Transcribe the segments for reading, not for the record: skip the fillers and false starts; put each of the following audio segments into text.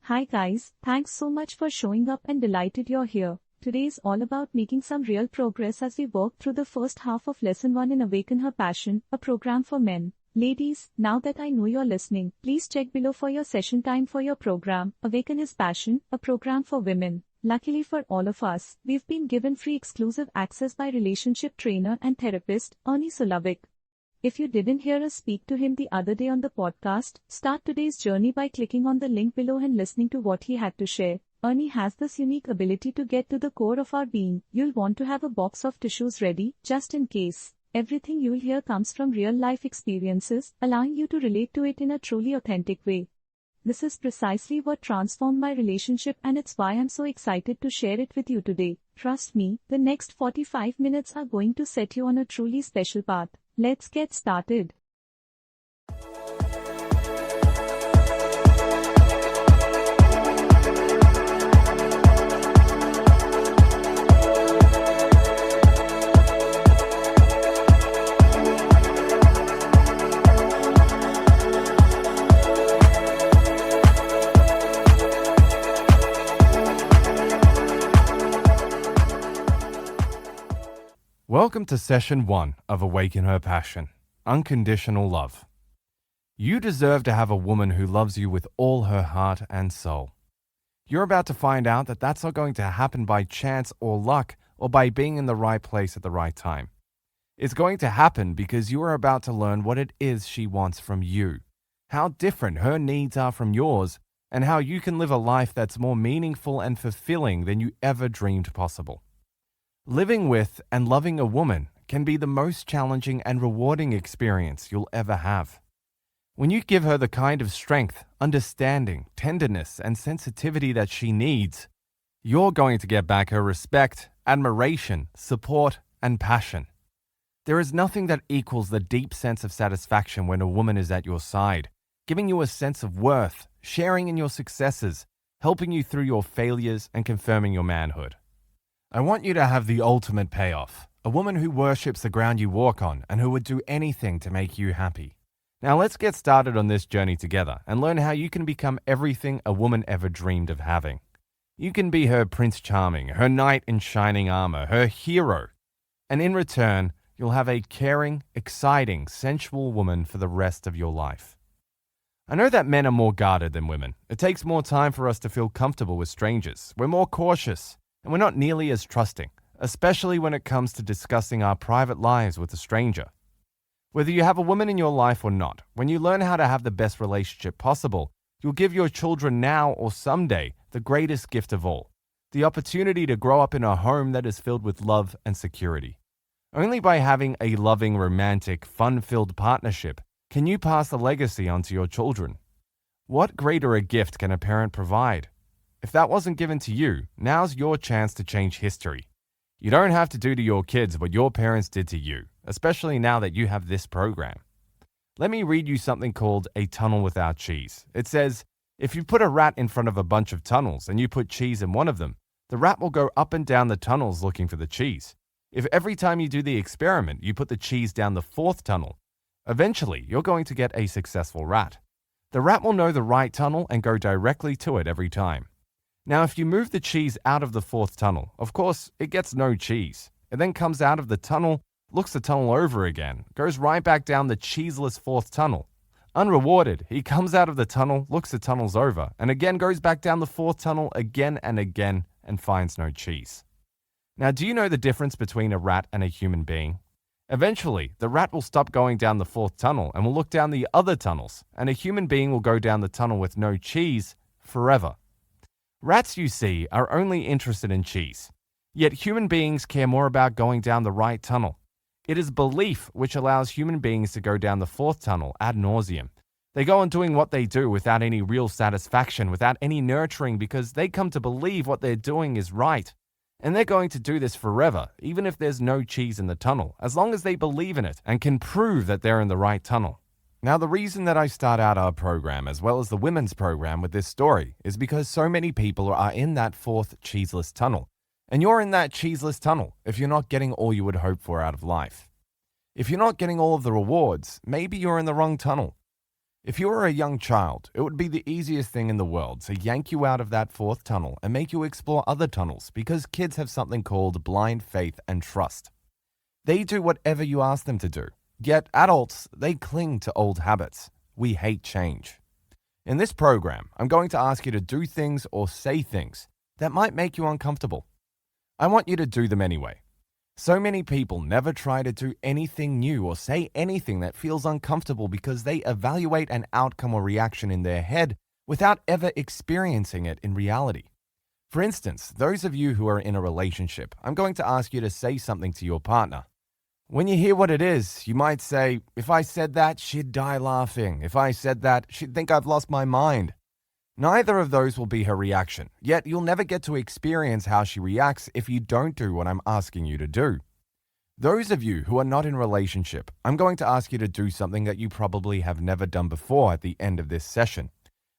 Hi guys, thanks so much for showing up and delighted you're here. Today is all about making some real progress as we work through the first half of Lesson 1 in Awaken Her Passion, a program for men. Ladies, now that I know you're listening, please check below for your session time for your program, Awaken His Passion, a program for women. Luckily for all of us, we've been given free exclusive access by relationship trainer and therapist, Ernie. If you didn't hear us speak to him the other day on the podcast, start today's journey by clicking on the link below and listening to what he had to share. Ernie has this unique ability to get to the core of our being. You'll want to have a box of tissues ready, just in case. Everything you'll hear comes from real-life experiences, allowing you to relate to it in a truly authentic way. This is precisely what transformed my relationship, and it's why I'm so excited to share it with you today. Trust me, the next 45 minutes are going to set you on a truly special path. Let's get started. Welcome to Session 1 of Awaken Her Passion, Unconditional Love. You deserve to have a woman who loves you with all her heart and soul. You're about to find out that that's not going to happen by chance or luck or by being in the right place at the right time. It's going to happen because you are about to learn what it is she wants from you, how different her needs are from yours, and how you can live a life that's more meaningful and fulfilling than you ever dreamed possible. Living with and loving a woman can be the most challenging and rewarding experience you'll ever have. When you give her the kind of strength, understanding, tenderness, and sensitivity that she needs, you're going to get back her respect, admiration, support, and passion. There is nothing that equals the deep sense of satisfaction when a woman is at your side, giving you a sense of worth, sharing in your successes, helping you through your failures, and confirming your manhood. I want you to have the ultimate payoff, a woman who worships the ground you walk on and who would do anything to make you happy. Now let's get started on this journey together and learn how you can become everything a woman ever dreamed of having. You can be her Prince Charming, her knight in shining armor, her hero, and in return, you'll have a caring, exciting, sensual woman for the rest of your life. I know that men are more guarded than women. It takes more time for us to feel comfortable with strangers. We're more cautious. And we're not nearly as trusting, especially when it comes to discussing our private lives with a stranger. Whether you have a woman in your life or not, when you learn how to have the best relationship possible, you'll give your children now or someday the greatest gift of all, the opportunity to grow up in a home that is filled with love and security. Only by having a loving, romantic, fun-filled partnership can you pass the legacy on to your children. What greater a gift can a parent provide? If that wasn't given to you, now's your chance to change history. You don't have to do to your kids what your parents did to you, especially now that you have this program. Let me read you something called A Tunnel Without Cheese. It says, if you put a rat in front of a bunch of tunnels and you put cheese in one of them, the rat will go up and down the tunnels looking for the cheese. If every time you do the experiment, you put the cheese down the fourth tunnel, eventually you're going to get a successful rat. The rat will know the right tunnel and go directly to it every time. Now, if you move the cheese out of the fourth tunnel, of course, it gets no cheese. It then comes out of the tunnel, looks the tunnel over again, goes right back down the cheeseless fourth tunnel. Unrewarded, he comes out of the tunnel, looks the tunnels over, and again goes back down the fourth tunnel again and again and finds no cheese. Now, do you know the difference between a rat and a human being? Eventually, the rat will stop going down the fourth tunnel and will look down the other tunnels, and a human being will go down the tunnel with no cheese forever. Rats, you see, are only interested in cheese. Yet human beings care more about going down the right tunnel. It is belief which allows human beings to go down the fourth tunnel ad nauseum. They go on doing what they do without any real satisfaction, without any nurturing, because they come to believe what they're doing is right. And they're going to do this forever, even if there's no cheese in the tunnel, as long as they believe in it and can prove that they're in the right tunnel. Now, the reason that I start out our program, as well as the women's program, with this story is because so many people are in that fourth cheeseless tunnel. And you're in that cheeseless tunnel if you're not getting all you would hope for out of life. If you're not getting all of the rewards, maybe you're in the wrong tunnel. If you were a young child, it would be the easiest thing in the world to yank you out of that fourth tunnel and make you explore other tunnels because kids have something called blind faith and trust. They do whatever you ask them to do. Yet adults, they cling to old habits. We hate change. In this program, I'm going to ask you to do things or say things that might make you uncomfortable. I want you to do them anyway. So many people never try to do anything new or say anything that feels uncomfortable because they evaluate an outcome or reaction in their head without ever experiencing it in reality. For instance, those of you who are in a relationship, I'm going to ask you to say something to your partner. When you hear what it is, you might say, if I said that, she'd die laughing. If I said that, she'd think I've lost my mind. Neither of those will be her reaction, yet you'll never get to experience how she reacts if you don't do what I'm asking you to do. Those of you who are not in a relationship, I'm going to ask you to do something that you probably have never done before at the end of this session.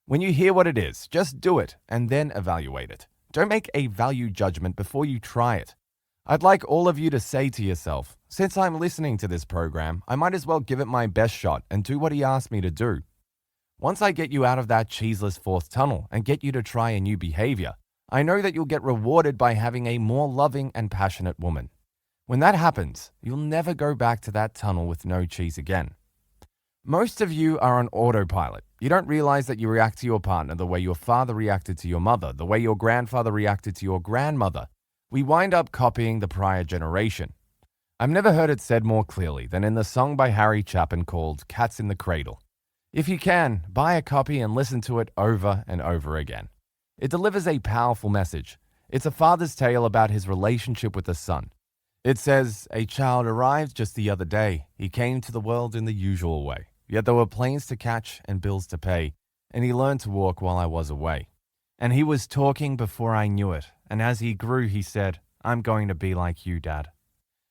When you hear what it is, just do it and then evaluate it. Don't make a value judgment before you try it. I'd like all of you to say to yourself, since I'm listening to this program, I might as well give it my best shot and do what he asked me to do. Once I get you out of that cheeseless fourth tunnel and get you to try a new behavior, I know that you'll get rewarded by having a more loving and passionate woman. When that happens, you'll never go back to that tunnel with no cheese again. Most of you are on autopilot. You don't realize that you react to your partner the way your father reacted to your mother, the way your grandfather reacted to your grandmother. We wind up copying the prior generation. I've never heard it said more clearly than in the song by Harry Chapin called Cats in the Cradle. If you can, buy a copy and listen to it over and over again. It delivers a powerful message. It's a father's tale about his relationship with a son. It says, a child arrived just the other day. He came to the world in the usual way. Yet there were planes to catch and bills to pay, and he learned to walk while I was away. And he was talking before I knew it, and as he grew, he said, I'm going to be like you, Dad.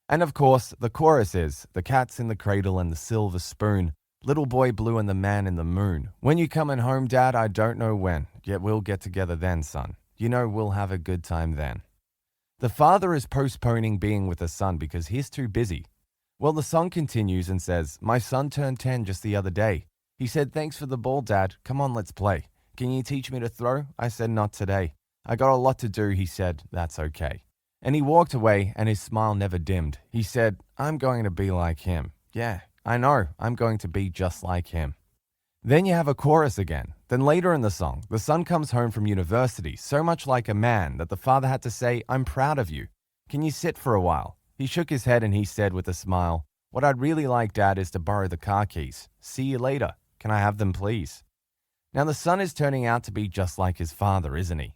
And of course, the chorus is, the cat's in the cradle and the silver spoon, little boy blue and the man in the moon. When you coming home, Dad, I don't know when, yet we'll get together then, son. You know we'll have a good time then. The father is postponing being with the son because he's too busy. Well, the song continues and says, my son turned 10 just the other day. He said, thanks for the ball, Dad. Come on, let's play. Can you teach me to throw? I said, not today. I got a lot to do, he said. That's okay. And he walked away and his smile never dimmed. He said, I'm going to be like him. Yeah, I know. I'm going to be just like him. Then you have a chorus again. Then later in the song, the son comes home from university, so much like a man that the father had to say, I'm proud of you. Can you sit for a while? He shook his head and he said with a smile, what I'd really like, Dad, is to borrow the car keys. See you later. Can I have them, please? Now the son is turning out to be just like his father, isn't he?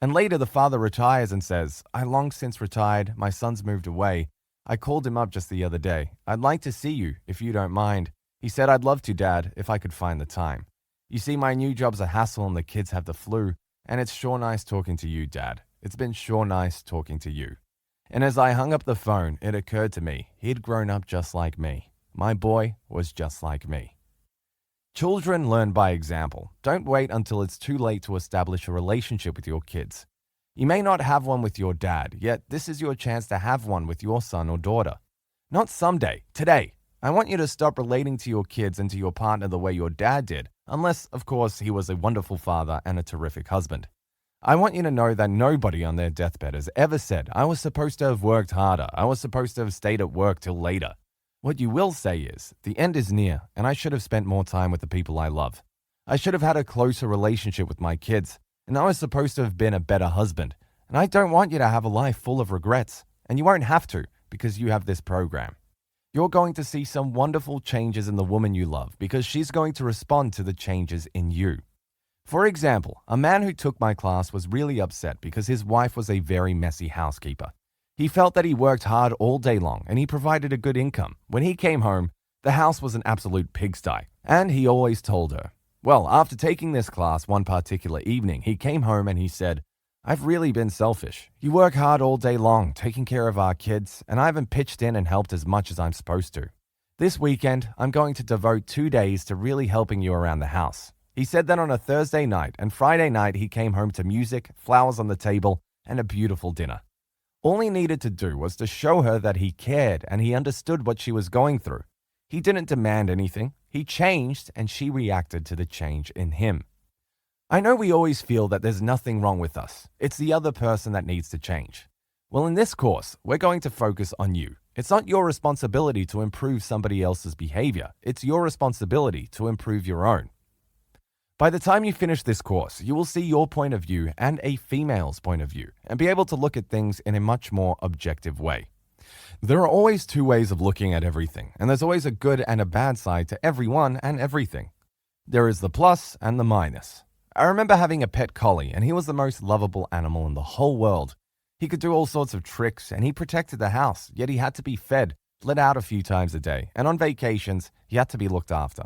And later the father retires and says, I long since retired. My son's moved away. I called him up just the other day. I'd like to see you, if you don't mind. He said, I'd love to, Dad, if I could find the time. You see, my new job's a hassle and the kids have the flu, and it's sure nice talking to you, Dad. It's been sure nice talking to you. And as I hung up the phone, it occurred to me, he'd grown up just like me. My boy was just like me. Children learn by example. Don't wait until it's too late to establish a relationship with your kids. You may not have one with your dad, yet this is your chance to have one with your son or daughter. Not someday, today. I want you to stop relating to your kids and to your partner the way your dad did, unless, of course, he was a wonderful father and a terrific husband. I want you to know that nobody on their deathbed has ever said, I was supposed to have worked harder, I was supposed to have stayed at work till later. What you will say is, the end is near, and I should have spent more time with the people I love. I should have had a closer relationship with my kids, and I was supposed to have been a better husband. And I don't want you to have a life full of regrets, and you won't have to because you have this program. You're going to see some wonderful changes in the woman you love because she's going to respond to the changes in you. For example, a man who took my class was really upset because his wife was a very messy housekeeper. He felt that he worked hard all day long and he provided a good income. When he came home, the house was an absolute pigsty, and he always told her. Well, after taking this class one particular evening, he came home and he said, I've really been selfish. You work hard all day long, taking care of our kids, and I haven't pitched in and helped as much as I'm supposed to. This weekend, I'm going to devote 2 days to really helping you around the house. He said that on a Thursday night, and Friday night he came home to music, flowers on the table, and a beautiful dinner. All he needed to do was to show her that he cared and he understood what she was going through. He didn't demand anything. He changed, and she reacted to the change in him. I know we always feel that there's nothing wrong with us. It's the other person that needs to change. Well, in this course, we're going to focus on you. It's not your responsibility to improve somebody else's behavior. It's your responsibility to improve your own. By the time you finish this course, you will see your point of view and a female's point of view and be able to look at things in a much more objective way. There are always two ways of looking at everything, and there's always a good and a bad side to everyone and everything. There is the plus and the minus. I remember having a pet collie, and he was the most lovable animal in the whole world. He could do all sorts of tricks, and he protected the house, yet he had to be fed, let out a few times a day, and on vacations, he had to be looked after.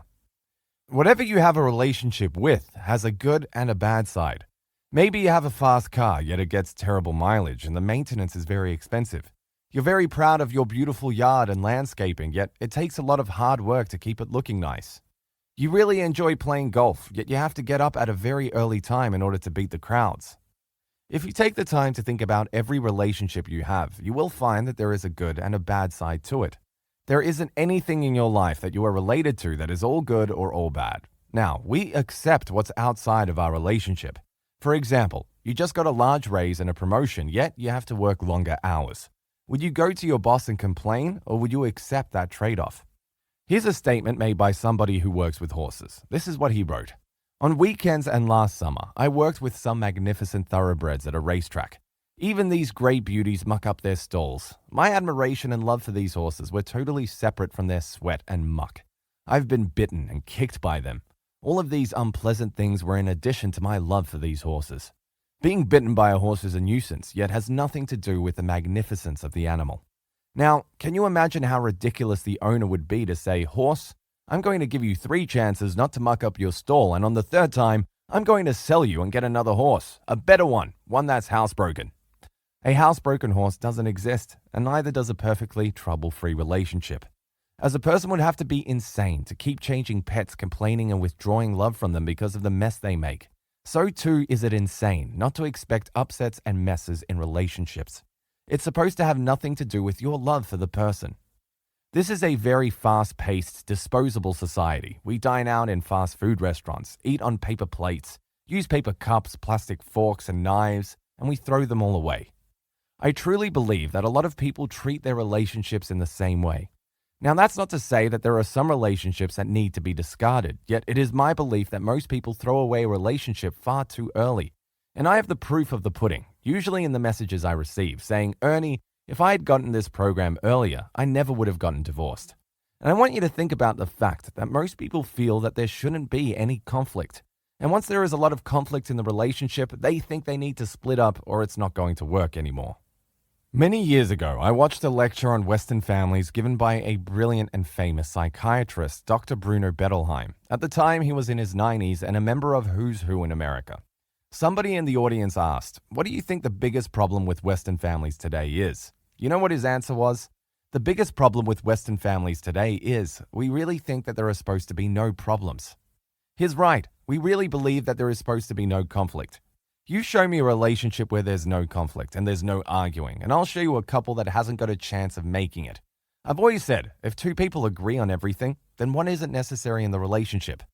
Whatever you have a relationship with has a good and a bad side. Maybe you have a fast car, yet it gets terrible mileage, and the maintenance is very expensive. You're very proud of your beautiful yard and landscaping, yet it takes a lot of hard work to keep it looking nice. You really enjoy playing golf, yet you have to get up at a very early time in order to beat the crowds. If you take the time to think about every relationship you have, you will find that there is a good and a bad side to it. There isn't anything in your life that you are related to that is all good or all bad. Now, we accept what's outside of our relationship. For example, you just got a large raise and a promotion, yet you have to work longer hours. Would you go to your boss and complain, or would you accept that trade-off? Here's a statement made by somebody who works with horses. This is what he wrote. On weekends and last summer, I worked with some magnificent thoroughbreds at a racetrack. Even these great beauties muck up their stalls. My admiration and love for these horses were totally separate from their sweat and muck. I've been bitten and kicked by them. All of these unpleasant things were in addition to my love for these horses. Being bitten by a horse is a nuisance, yet has nothing to do with the magnificence of the animal. Now, can you imagine how ridiculous the owner would be to say, "Horse, I'm going to give you 3 chances not to muck up your stall, and on the 3rd time, I'm going to sell you and get another horse, a better one that's housebroken." A housebroken horse doesn't exist, and neither does a perfectly trouble-free relationship. As a person would have to be insane to keep changing pets, complaining and withdrawing love from them because of the mess they make. So too is it insane not to expect upsets and messes in relationships. It's supposed to have nothing to do with your love for the person. This is a very fast-paced, disposable society. We dine out in fast food restaurants, eat on paper plates, use paper cups, plastic forks and knives, and we throw them all away. I truly believe that a lot of people treat their relationships in the same way. Now, that's not to say that there are some relationships that need to be discarded, yet it is my belief that most people throw away a relationship far too early. And I have the proof of the pudding, usually in the messages I receive, saying, "Ernie, if I had gotten this program earlier, I never would have gotten divorced." And I want you to think about the fact that most people feel that there shouldn't be any conflict. And once there is a lot of conflict in the relationship, they think they need to split up or it's not going to work anymore. Many years ago, I watched a lecture on Western families given by a brilliant and famous psychiatrist, Dr. Bruno Bettelheim. At the time, he was in his 90s and a member of Who's Who in America. Somebody in the audience asked, "What do you think the biggest problem with Western families today is?" You know what his answer was? The biggest problem with Western families today is we really think that there are supposed to be no problems. He's right. We really believe that there is supposed to be no conflict. You show me a relationship where there's no conflict and there's no arguing, and I'll show you a couple that hasn't got a chance of making it. I've always said, if 2 people agree on everything, then one isn't necessary in the relationship.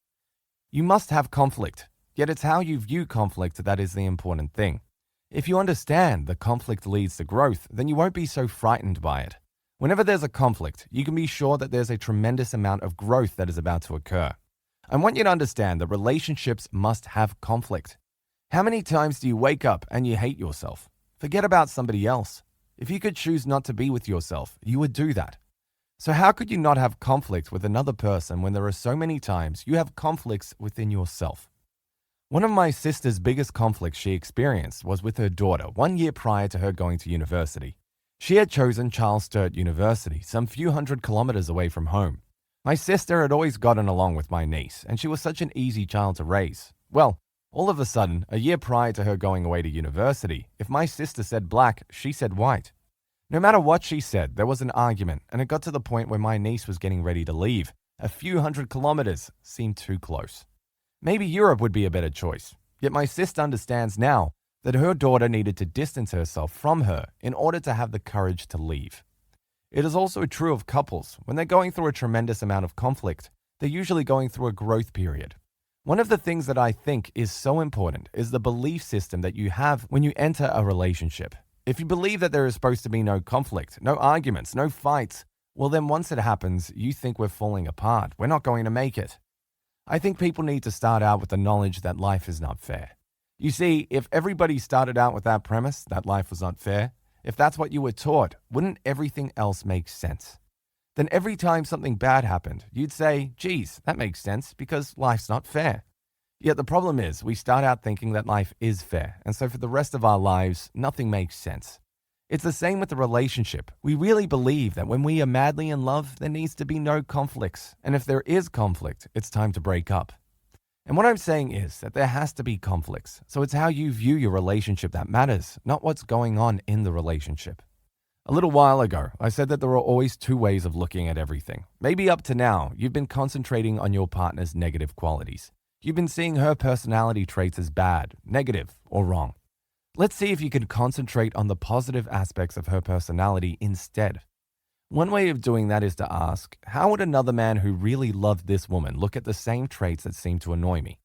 You must have conflict, yet it's how you view conflict that is the important thing. If you understand the conflict leads to growth, then you won't be so frightened by it. Whenever there's a conflict, you can be sure that there's a tremendous amount of growth that is about to occur. I want you to understand that relationships must have conflict. How many times do you wake up and you hate yourself? Forget about somebody else. If you could choose not to be with yourself, you would do that. So how could you not have conflict with another person when there are so many times you have conflicts within yourself? One of my sister's biggest conflicts she experienced was with her daughter 1 year prior to her going to university. She had chosen Charles Sturt University, some few hundred kilometers away from home. My sister had always gotten along with my niece, and she was such an easy child to raise. Well, all of a sudden, a year prior to her going away to university, if my sister said black, she said white. No matter what she said, there was an argument, and it got to the point where my niece was getting ready to leave. A few hundred kilometers seemed too close. Maybe Europe would be a better choice, yet my sister understands now that her daughter needed to distance herself from her in order to have the courage to leave. It is also true of couples. When they're going through a tremendous amount of conflict, they're usually going through a growth period. One of the things that I think is so important is the belief system that you have when you enter a relationship. If you believe that there is supposed to be no conflict, no arguments, no fights, well then once it happens, you think we're falling apart. We're not going to make it. I think people need to start out with the knowledge that life is not fair. You see, if everybody started out with that premise, that life was not fair, if that's what you were taught, wouldn't everything else make sense? Then every time something bad happened, you'd say, geez, that makes sense because life's not fair. Yet the problem is we start out thinking that life is fair, and so for the rest of our lives, nothing makes sense. It's the same with the relationship. We really believe that when we are madly in love, there needs to be no conflicts, and if there is conflict, it's time to break up. And what I'm saying is that there has to be conflicts, so it's how you view your relationship that matters, not what's going on in the relationship. A little while ago, I said that there are always two ways of looking at everything. Maybe up to now, you've been concentrating on your partner's negative qualities. You've been seeing her personality traits as bad, negative, or wrong. Let's see if you can concentrate on the positive aspects of her personality instead. One way of doing that is to ask, how would another man who really loved this woman look at the same traits that seem to annoy me?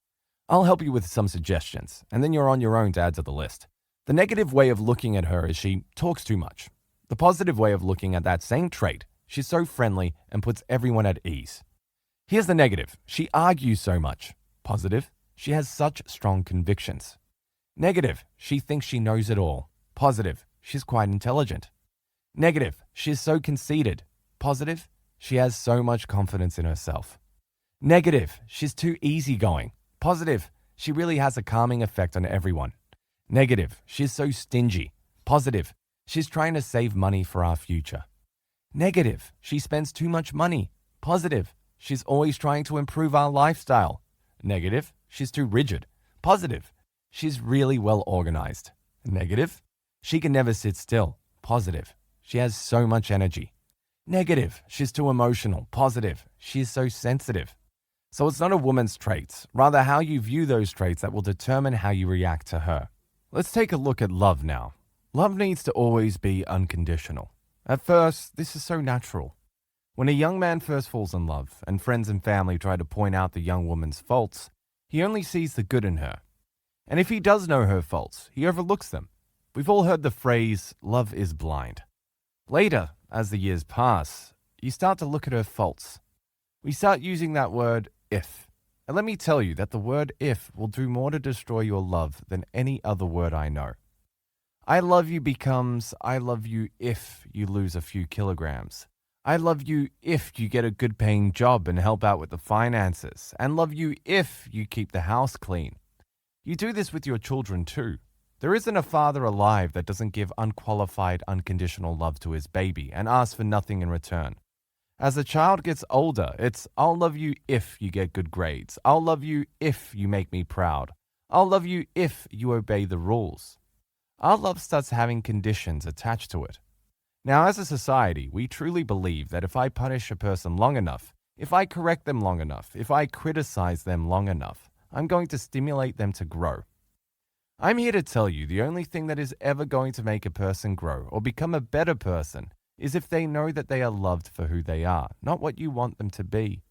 I'll help you with some suggestions, and then you're on your own to add to the list. The negative way of looking at her is she talks too much. The positive way of looking at that same trait, she's so friendly and puts everyone at ease. Here's the negative, she argues so much. Positive, she has such strong convictions. Negative, she thinks she knows it all. Positive, she's quite intelligent. Negative, she's so conceited. Positive, she has so much confidence in herself. Negative, she's too easygoing. Positive, she really has a calming effect on everyone. Negative, she's so stingy. Positive, she's trying to save money for our future. Negative, she spends too much money. Positive, she's always trying to improve our lifestyle. Negative, she's too rigid. Positive, she's really well organized. Negative, she can never sit still. Positive, she has so much energy. Negative, she's too emotional. Positive, she's so sensitive. So it's not a woman's traits, rather how you view those traits that will determine how you react to her. Let's take a look at love now. Love needs to always be unconditional. At first, this is so natural. When a young man first falls in love and friends and family try to point out the young woman's faults, he only sees the good in her. And if he does know her faults, he overlooks them. We've all heard the phrase, love is blind. Later, as the years pass, you start to look at her faults. We start using that word, if. And let me tell you that the word if will do more to destroy your love than any other word I know. I love you becomes, I love you if you lose a few kilograms. I love you if you get a good paying job and help out with the finances. And love you if you keep the house clean. You do this with your children too. There isn't a father alive that doesn't give unqualified, unconditional love to his baby and ask for nothing in return. As the child gets older, it's, I'll love you if you get good grades. I'll love you if you make me proud. I'll love you if you obey the rules. Our love starts having conditions attached to it. Now, as a society, we truly believe that if I punish a person long enough, if I correct them long enough, if I criticize them long enough, I'm going to stimulate them to grow. I'm here to tell you the only thing that is ever going to make a person grow or become a better person is if they know that they are loved for who they are, not what you want them to be.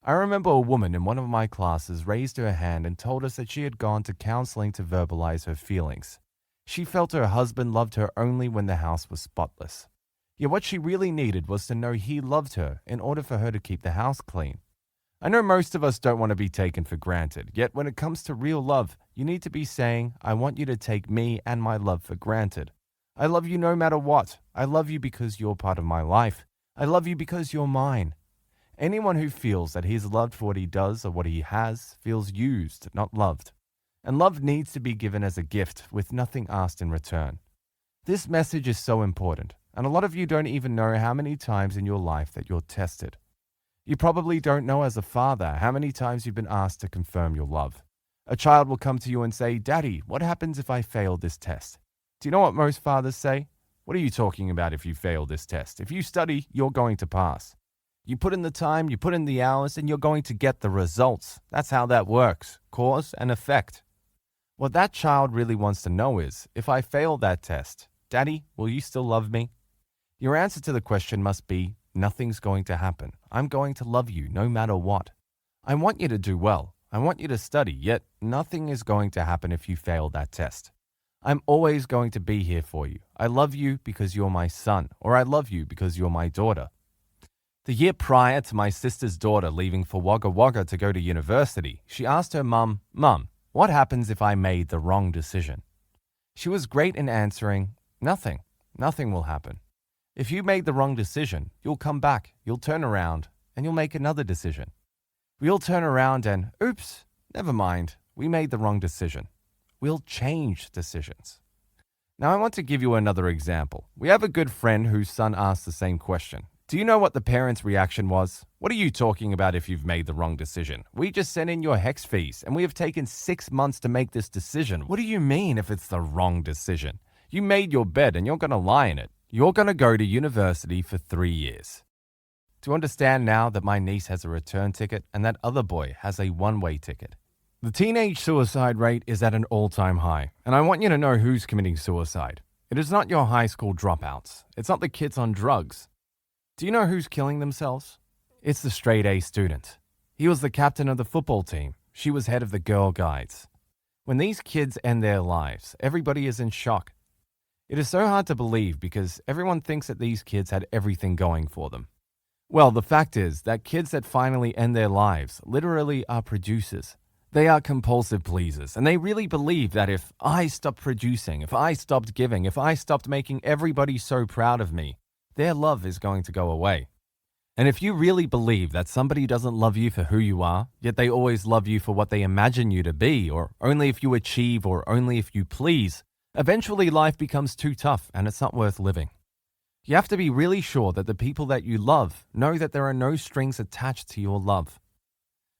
I remember a woman in one of my classes raised her hand and told us that she had gone to counseling to verbalize her feelings. She felt her husband loved her only when the house was spotless. Yet what she really needed was to know he loved her in order for her to keep the house clean. I know most of us don't want to be taken for granted, yet when it comes to real love, you need to be saying, I want you to take me and my love for granted. I love you no matter what. I love you because you're part of my life. I love you because you're mine. Anyone who feels that he's loved for what he does or what he has feels used, not loved. And love needs to be given as a gift with nothing asked in return. This message is so important, and a lot of you don't even know how many times in your life that you're tested. You probably don't know as a father how many times you've been asked to confirm your love. A child will come to you and say, Daddy, what happens if I fail this test? Do you know what most fathers say? What are you talking about if you fail this test? If you study, you're going to pass. You put in the time, you put in the hours, and you're going to get the results. That's how that works. Cause and effect. What that child really wants to know is, if I fail that test, Daddy, will you still love me? Your answer to the question must be, nothing's going to happen. I'm going to love you no matter what. I want you to do well. I want you to study, yet nothing is going to happen if you fail that test. I'm always going to be here for you. I love you because you're my son, or I love you because you're my daughter. The year prior to my sister's daughter leaving for Wagga Wagga to go to university, she asked her mum, "Mum, what happens if I made the wrong decision?" She was great in answering, "Nothing. Nothing will happen. If you made the wrong decision, you'll come back, you'll turn around, and you'll make another decision. We'll turn around and, oops, never mind, we made the wrong decision. We'll change decisions." Now I want to give you another example. We have a good friend whose son asked the same question. Do you know what the parents' reaction was? "What are you talking about if you've made the wrong decision? We just sent in your HEX fees, and we have taken 6 months to make this decision. What do you mean if it's the wrong decision? You made your bed and you're going to lie in it. You're going to go to university for 3 years." Do you understand now that my niece has a return ticket and that other boy has a one-way ticket? The teenage suicide rate is at an all-time high, and I want you to know who's committing suicide. It is not your high school dropouts. It's not the kids on drugs. Do you know who's killing themselves? It's the straight A student. He was the captain of the football team. She was head of the Girl Guides. When these kids end their lives, everybody is in shock. It is so hard to believe because everyone thinks that these kids had everything going for them. Well, the fact is that kids that finally end their lives literally are producers. They are compulsive pleasers, and they really believe that if I stopped producing, if I stopped giving, if I stopped making everybody so proud of me, their love is going to go away. And if you really believe that somebody doesn't love you for who you are, yet they always love you for what they imagine you to be, or only if you achieve, or only if you please, eventually life becomes too tough and it's not worth living. You have to be really sure that the people that you love know that there are no strings attached to your love.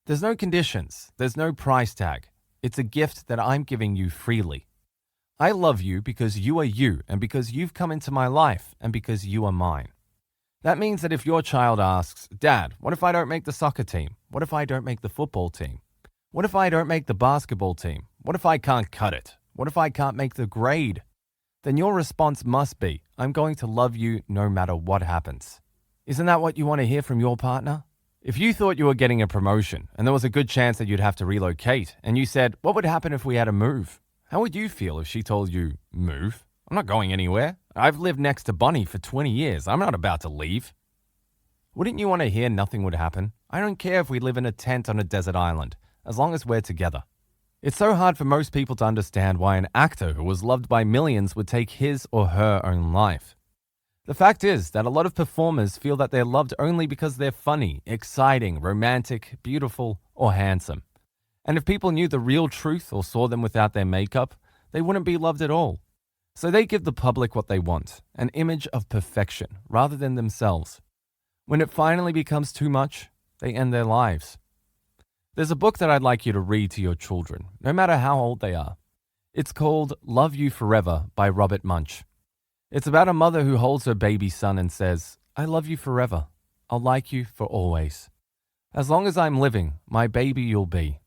There's no conditions, there's no price tag. It's a gift that I'm giving you freely. I love you because you are you, and because you've come into my life, and because you are mine. That means that if your child asks, "Dad, what if I don't make the soccer team? What if I don't make the football team? What if I don't make the basketball team? What if I can't cut it? What if I can't make the grade?" Then your response must be, "I'm going to love you no matter what happens." Isn't that what you want to hear from your partner? If you thought you were getting a promotion, and there was a good chance that you'd have to relocate, and you said, "What would happen if we had to move?" How would you feel if she told you, "Move? I'm not going anywhere. I've lived next to Bonnie for 20 years. I'm not about to leave." Wouldn't you want to hear nothing would happen? I don't care if we live in a tent on a desert island, as long as we're together. It's so hard for most people to understand why an actor who was loved by millions would take his or her own life. The fact is that a lot of performers feel that they're loved only because they're funny, exciting, romantic, beautiful, or handsome. And if people knew the real truth or saw them without their makeup, they wouldn't be loved at all. So they give the public what they want, an image of perfection, rather than themselves. When it finally becomes too much, they end their lives. There's a book that I'd like you to read to your children, no matter how old they are. It's called Love You Forever by Robert Munch. It's about a mother who holds her baby son and says, "I love you forever. I'll like you for always. As long as I'm living, my baby you'll be."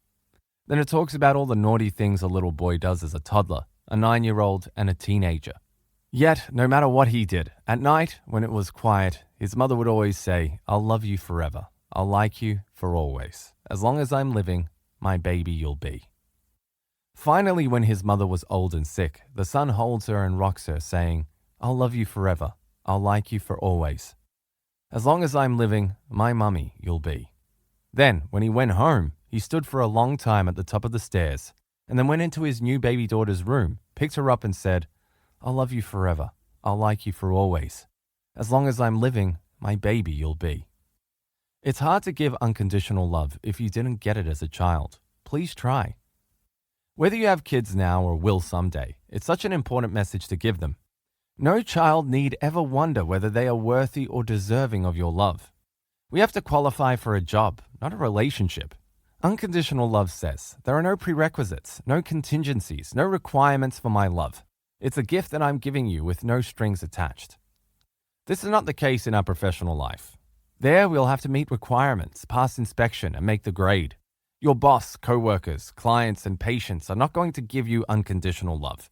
Then it talks about all the naughty things a little boy does as a toddler, a 9-year-old, and a teenager. Yet, no matter what he did, at night, when it was quiet, his mother would always say, "I'll love you forever. I'll like you for always. As long as I'm living, my baby you'll be." Finally, when his mother was old and sick, the son holds her and rocks her, saying, "I'll love you forever. I'll like you for always. As long as I'm living, my mummy you'll be." Then, when he went home, he stood for a long time at the top of the stairs, and then went into his new baby daughter's room, picked her up and said, "I'll love you forever. I'll like you for always. As long as I'm living, my baby you'll be." It's hard to give unconditional love if you didn't get it as a child. Please try. Whether you have kids now or will someday, it's such an important message to give them. No child need ever wonder whether they are worthy or deserving of your love. We have to qualify for a job, not a relationship. Unconditional love says, there are no prerequisites, no contingencies, no requirements for my love. It's a gift that I'm giving you with no strings attached. This is not the case in our professional life. There, we'll have to meet requirements, pass inspection, and make the grade. Your boss, co-workers, clients, and patients are not going to give you unconditional love.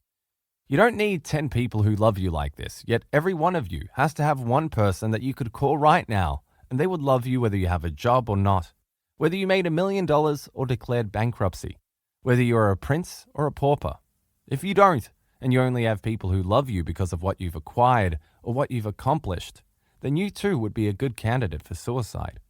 You don't need 10 people who love you like this, yet every one of you has to have one person that you could call right now, and they would love you whether you have a job or not, whether you made $1 million or declared bankruptcy, whether you're a prince or a pauper. If you don't, and you only have people who love you because of what you've acquired or what you've accomplished, then you too would be a good candidate for suicide.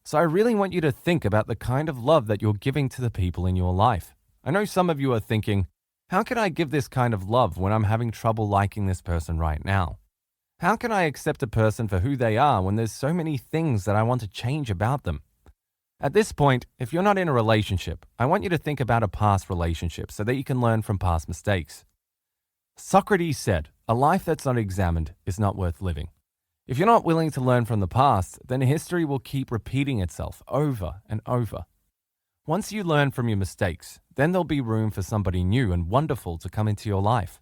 So I really want you to think about the kind of love that you're giving to the people in your life. I know some of you are thinking, how can I give this kind of love when I'm having trouble liking this person right now? How can I accept a person for who they are when there's so many things that I want to change about them? At this point, if you're not in a relationship, I want you to think about a past relationship so that you can learn from past mistakes. Socrates said, "A life that's not examined is not worth living." If you're not willing to learn from the past, then history will keep repeating itself over and over. Once you learn from your mistakes, then there'll be room for somebody new and wonderful to come into your life.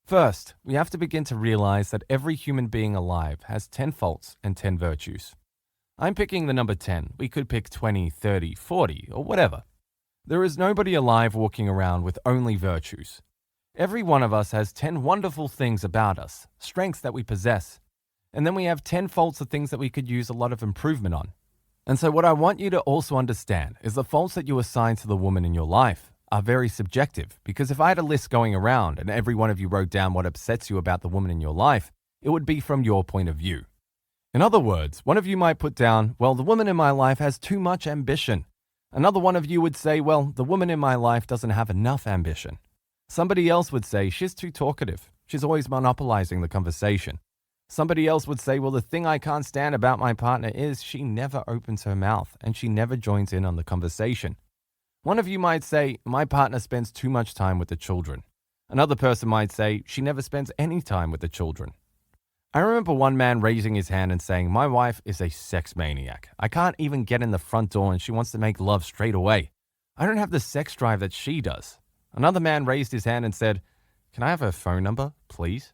First, we have to begin to realize that every human being alive has 10 faults and 10 virtues. I'm picking the number 10. We could pick 20, 30, 40, or whatever. There is nobody alive walking around with only virtues. Every one of us has 10 wonderful things about us, strengths that we possess. And then we have 10 faults of things that we could use a lot of improvement on. And so what I want you to also understand is the faults that you assign to the woman in your life are very subjective, because if I had a list going around and every one of you wrote down what upsets you about the woman in your life, it would be from your point of view. In other words, one of you might put down, well, the woman in my life has too much ambition. Another one of you would say, well, the woman in my life doesn't have enough ambition. Somebody else would say, she's too talkative. She's always monopolizing the conversation. Somebody else would say, well, the thing I can't stand about my partner is she never opens her mouth and she never joins in on the conversation. One of you might say, my partner spends too much time with the children. Another person might say, she never spends any time with the children. I remember one man raising his hand and saying, my wife is a sex maniac. I can't even get in the front door and she wants to make love straight away. I don't have the sex drive that she does. Another man raised his hand and said, can I have her phone number, please?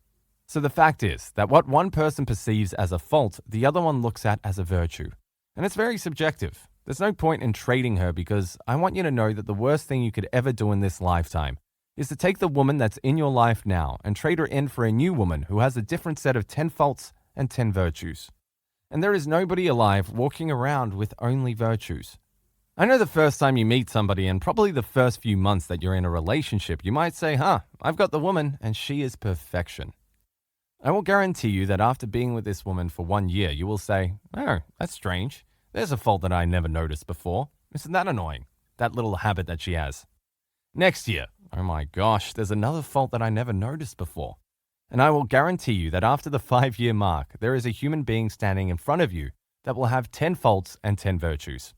So the fact is that what one person perceives as a fault, the other one looks at as a virtue. And it's very subjective. There's no point in trading her, because I want you to know that the worst thing you could ever do in this lifetime is to take the woman that's in your life now and trade her in for a new woman who has a different set of 10 faults and 10 virtues. And there is nobody alive walking around with only virtues. I know the first time you meet somebody and probably the first few months that you're in a relationship, you might say, I've got the woman and she is perfection. I will guarantee you that after being with this woman for 1 year, you will say, oh, that's strange. There's a fault that I never noticed before. Isn't that annoying? That little habit that she has. Next year, oh my gosh, there's another fault that I never noticed before. And I will guarantee you that after the 5-year mark, there is a human being standing in front of you that will have 10 faults and 10 virtues.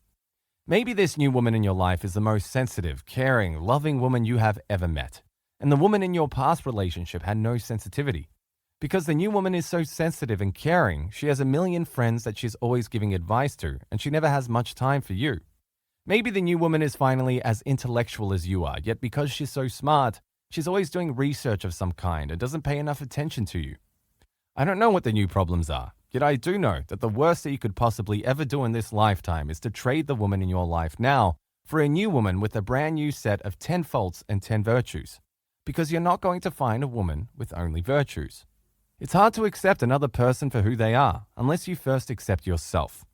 Maybe this new woman in your life is the most sensitive, caring, loving woman you have ever met. And the woman in your past relationship had no sensitivity. Because the new woman is so sensitive and caring, she has a million friends that she's always giving advice to, and she never has much time for you. Maybe the new woman is finally as intellectual as you are, yet because she's so smart, she's always doing research of some kind and doesn't pay enough attention to you. I don't know what the new problems are, yet I do know that the worst that you could possibly ever do in this lifetime is to trade the woman in your life now for a new woman with a brand new set of 10 faults and 10 virtues, because you're not going to find a woman with only virtues. It's hard to accept another person for who they are unless you first accept yourself.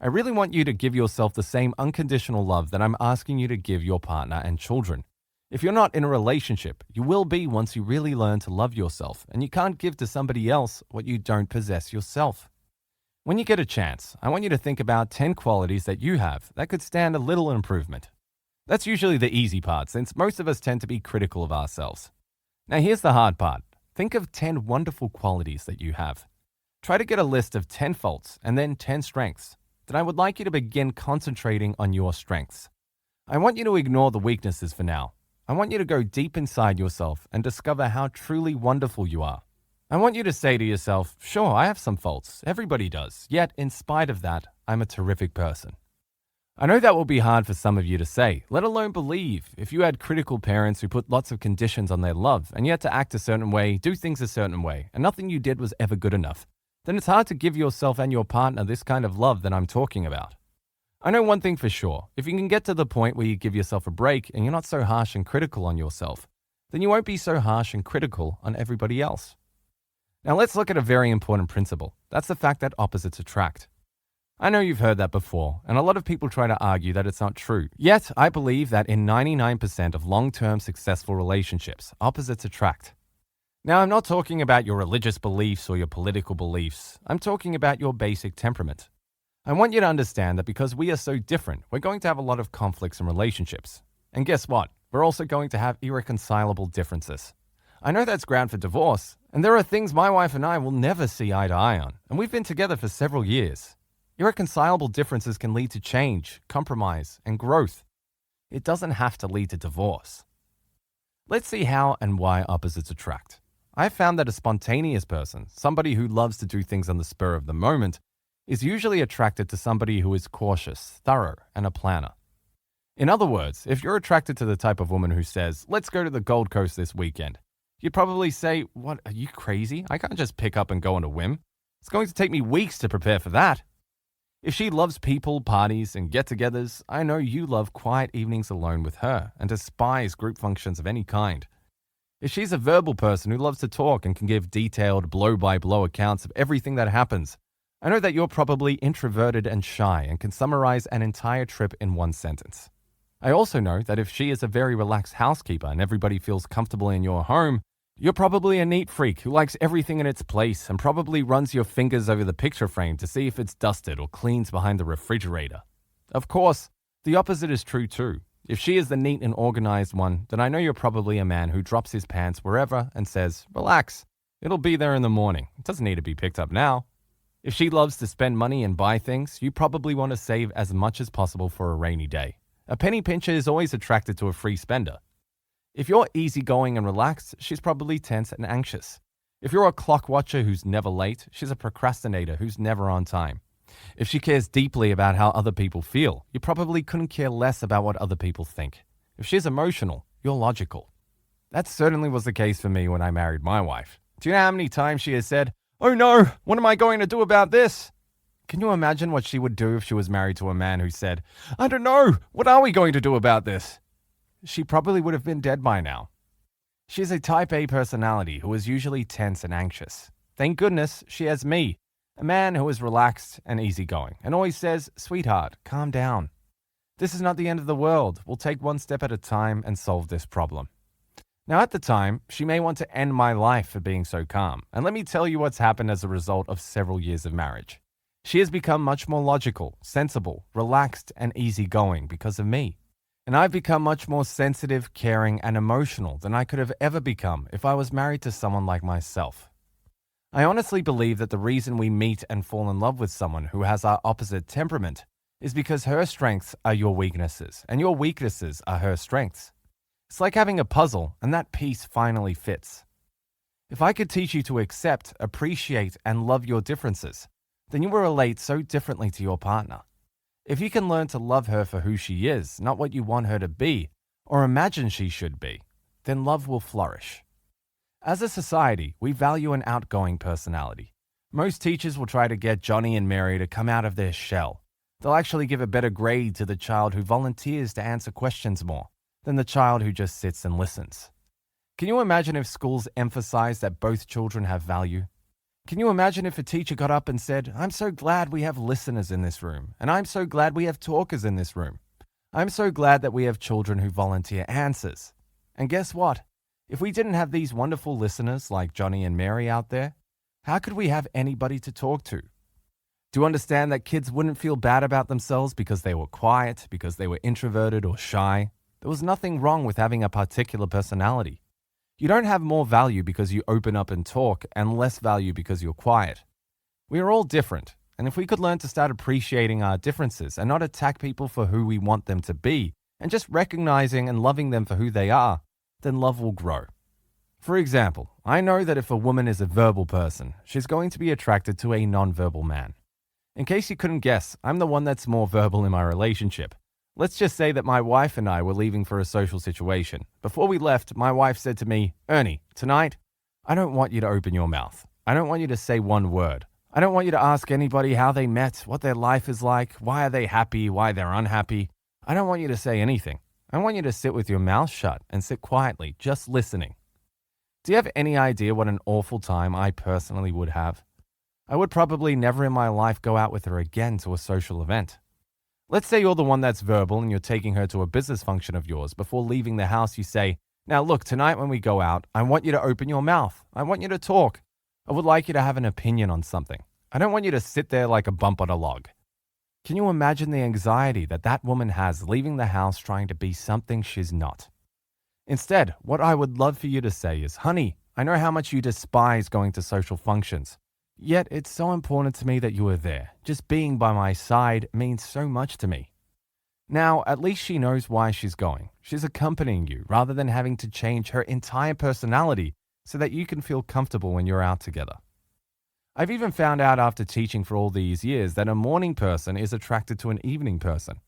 I really want you to give yourself the same unconditional love that I'm asking you to give your partner and children. If you're not in a relationship, you will be once you really learn to love yourself, and you can't give to somebody else what you don't possess yourself. When you get a chance, I want you to think about 10 qualities that you have that could stand a little improvement. That's usually the easy part, since most of us tend to be critical of ourselves. Now here's the hard part. Think of 10 wonderful qualities that you have. Try to get a list of 10 faults and then 10 strengths. Then I would like you to begin concentrating on your strengths. I want you to ignore the weaknesses for now. I want you to go deep inside yourself and discover how truly wonderful you are. I want you to say to yourself, sure, I have some faults. Everybody does. Yet, in spite of that, I'm a terrific person. I know that will be hard for some of you to say, let alone believe. If you had critical parents who put lots of conditions on their love and you had to act a certain way, do things a certain way, and nothing you did was ever good enough, then it's hard to give yourself and your partner this kind of love that I'm talking about. I know one thing for sure. If you can get to the point where you give yourself a break and you're not so harsh and critical on yourself, then you won't be so harsh and critical on everybody else. Now let's look at a very important principle. That's the fact that opposites attract. I know you've heard that before, and a lot of people try to argue that it's not true. Yet, I believe that in 99% of long-term successful relationships, opposites attract. Now, I'm not talking about your religious beliefs or your political beliefs. I'm talking about your basic temperament. I want you to understand that because we are so different, we're going to have a lot of conflicts in relationships. And guess what? We're also going to have irreconcilable differences. I know that's ground for divorce, and there are things my wife and I will never see eye to eye on, and we've been together for several years. Irreconcilable differences can lead to change, compromise, and growth. It doesn't have to lead to divorce. Let's see how and why opposites attract. I've found that a spontaneous person, somebody who loves to do things on the spur of the moment, is usually attracted to somebody who is cautious, thorough, and a planner. In other words, if you're attracted to the type of woman who says, "Let's go to the Gold Coast this weekend," you'd probably say, "What, are you crazy? I can't just pick up and go on a whim. It's going to take me weeks to prepare for that." If she loves people, parties, and get-togethers, I know you love quiet evenings alone with her and despise group functions of any kind. If she's a verbal person who loves to talk and can give detailed blow-by-blow accounts of everything that happens, I know that you're probably introverted and shy and can summarize an entire trip in one sentence. I also know that if she is a very relaxed housekeeper and everybody feels comfortable in your home, you're probably a neat freak who likes everything in its place and probably runs your fingers over the picture frame to see if it's dusted or cleans behind the refrigerator. Of course, the opposite is true too. If she is the neat and organized one, then I know you're probably a man who drops his pants wherever and says, "Relax, it'll be there in the morning. It doesn't need to be picked up now." If she loves to spend money and buy things, you probably want to save as much as possible for a rainy day. A penny pincher is always attracted to a free spender. If you're easygoing and relaxed, she's probably tense and anxious. If you're a clock watcher who's never late, she's a procrastinator who's never on time. If she cares deeply about how other people feel, you probably couldn't care less about what other people think. If she's emotional, you're logical. That certainly was the case for me when I married my wife. Do you know how many times she has said, "Oh no, what am I going to do about this?" Can you imagine what she would do if she was married to a man who said, "I don't know, what are we going to do about this?" She probably would have been dead by now. She's a type A personality who is usually tense and anxious. Thank goodness she has me, a man who is relaxed and easygoing and always says, "Sweetheart, calm down. This is not the end of the world. We'll take one step at a time and solve this problem." Now at the time, she may want to end my life for being so calm, and let me tell you what's happened as a result of several years of marriage. She has become much more logical, sensible, relaxed, and easygoing because of me. And I've become much more sensitive, caring, and emotional than I could have ever become if I was married to someone like myself. I honestly believe that the reason we meet and fall in love with someone who has our opposite temperament is because her strengths are your weaknesses, and your weaknesses are her strengths. It's like having a puzzle, and that piece finally fits. If I could teach you to accept, appreciate, and love your differences, then you will relate so differently to your partner. If you can learn to love her for who she is, not what you want her to be, or imagine she should be, then love will flourish. As a society, we value an outgoing personality. Most teachers will try to get Johnny and Mary to come out of their shell. They'll actually give a better grade to the child who volunteers to answer questions more than the child who just sits and listens. Can you imagine if schools emphasize that both children have value? Can you imagine if a teacher got up and said, "I'm so glad we have listeners in this room, and I'm so glad we have talkers in this room. I'm so glad that we have children who volunteer answers." And guess what? If we didn't have these wonderful listeners like Johnny and Mary out there, how could we have anybody to talk to? Do you understand that kids wouldn't feel bad about themselves because they were quiet, because they were introverted or shy? There was nothing wrong with having a particular personality. You don't have more value because you open up and talk, and less value because you're quiet. We are all different, and if we could learn to start appreciating our differences and not attack people for who we want them to be, and just recognizing and loving them for who they are, then love will grow. For example, I know that if a woman is a verbal person, she's going to be attracted to a non-verbal man. In case you couldn't guess, I'm the one that's more verbal in my relationship. Let's just say that my wife and I were leaving for a social situation. Before we left, my wife said to me, "Ernie, tonight, I don't want you to open your mouth. I don't want you to say one word. I don't want you to ask anybody how they met, what their life is like, why are they happy, why they're unhappy. I don't want you to say anything. I want you to sit with your mouth shut and sit quietly, just listening. Do you have any idea what an awful time I personally would have? I would probably never in my life go out with her again to a social event. Let's say you're the one that's verbal and you're taking her to a business function of yours. Before leaving the house, you say, "Now look, tonight when we go out, I want you to open your mouth. I want you to talk. I would like you to have an opinion on something. I don't want you to sit there like a bump on a log." Can you imagine the anxiety that that woman has leaving the house trying to be something she's not? Instead, what I would love for you to say is, "Honey, I know how much you despise going to social functions. Yet it's so important to me that you are there. Just being by my side means so much to me." Now, at least she knows why she's going. She's accompanying you rather than having to change her entire personality so that you can feel comfortable when you're out together. I've even found out after teaching for all these years that a morning person is attracted to an evening person.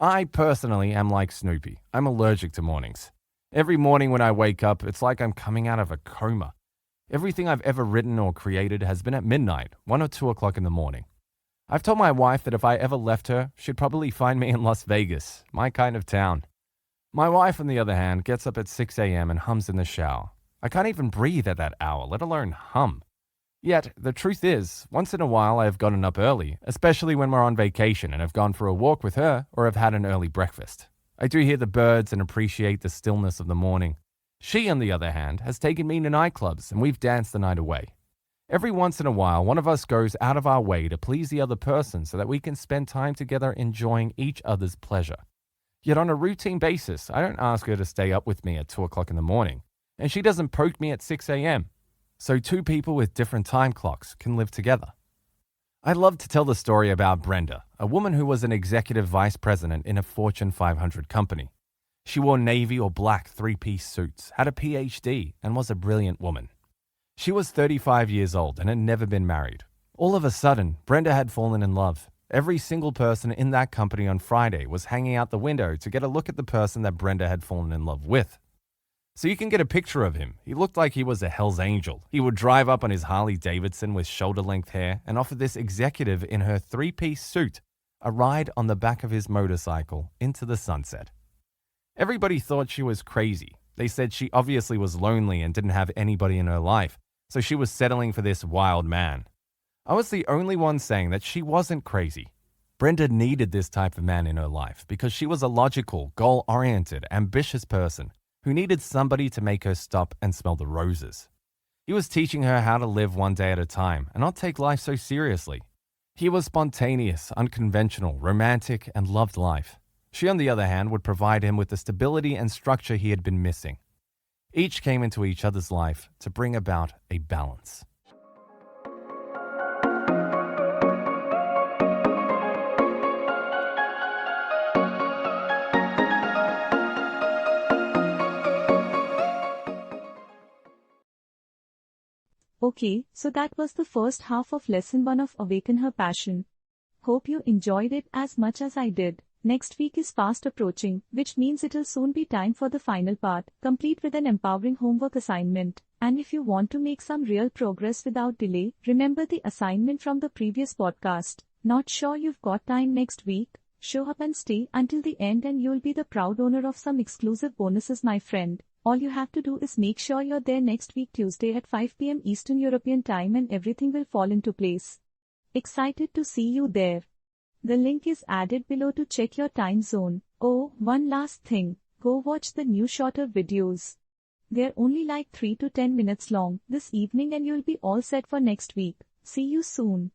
I personally am like Snoopy. I'm allergic to mornings. Every morning when I wake up, it's like I'm coming out of a coma. Everything I've ever written or created has been at midnight, 1 or 2 o'clock in the morning. I've told my wife that if I ever left her, she'd probably find me in Las Vegas, my kind of town. My wife, on the other hand, gets up at 6 a.m. and hums in the shower. I can't even breathe at that hour, let alone hum. Yet, the truth is, once in a while I have gotten up early, especially when we're on vacation and have gone for a walk with her or have had an early breakfast. I do hear the birds and appreciate the stillness of the morning. She, on the other hand, has taken me to nightclubs and we've danced the night away. Every once in a while, one of us goes out of our way to please the other person so that we can spend time together enjoying each other's pleasure. Yet on a routine basis, I don't ask her to stay up with me at 2 o'clock in the morning, and she doesn't poke me at 6 a.m. So two people with different time clocks can live together. I love to tell the story about Brenda, a woman who was an executive vice president in a Fortune 500 company. She wore navy or black three-piece suits, had a PhD, and was a brilliant woman. She was 35 years old and had never been married. All of a sudden, Brenda had fallen in love. Every single person in that company on Friday was hanging out the window to get a look at the person that Brenda had fallen in love with. So you can get a picture of him. He looked like he was a Hell's Angel. He would drive up on his Harley Davidson with shoulder-length hair and offer this executive in her three-piece suit a ride on the back of his motorcycle into the sunset. Everybody thought she was crazy. They said she obviously was lonely and didn't have anybody in her life, so she was settling for this wild man. I was the only one saying that she wasn't crazy. Brenda needed this type of man in her life because she was a logical, goal-oriented, ambitious person who needed somebody to make her stop and smell the roses. He was teaching her how to live one day at a time and not take life so seriously. He was spontaneous, unconventional, romantic, and loved life. She, on the other hand, would provide him with the stability and structure he had been missing. Each came into each other's life to bring about a balance. Okay, so that was the first half of lesson 1 of Awaken Her Passion. Hope you enjoyed it as much as I did. Next week is fast approaching, which means it'll soon be time for the final part, complete with an empowering homework assignment. And if you want to make some real progress without delay, remember the assignment from the previous podcast. Not sure you've got time next week? Show up and stay until the end and you'll be the proud owner of some exclusive bonuses, my friend. All you have to do is make sure you're there next week Tuesday at 5 p.m. Eastern European Time and everything will fall into place. Excited to see you there. The link is added below to check your time zone. Oh, one last thing. Go watch the new shorter videos. They're only like 3 to 10 minutes long this evening and you'll be all set for next week. See you soon.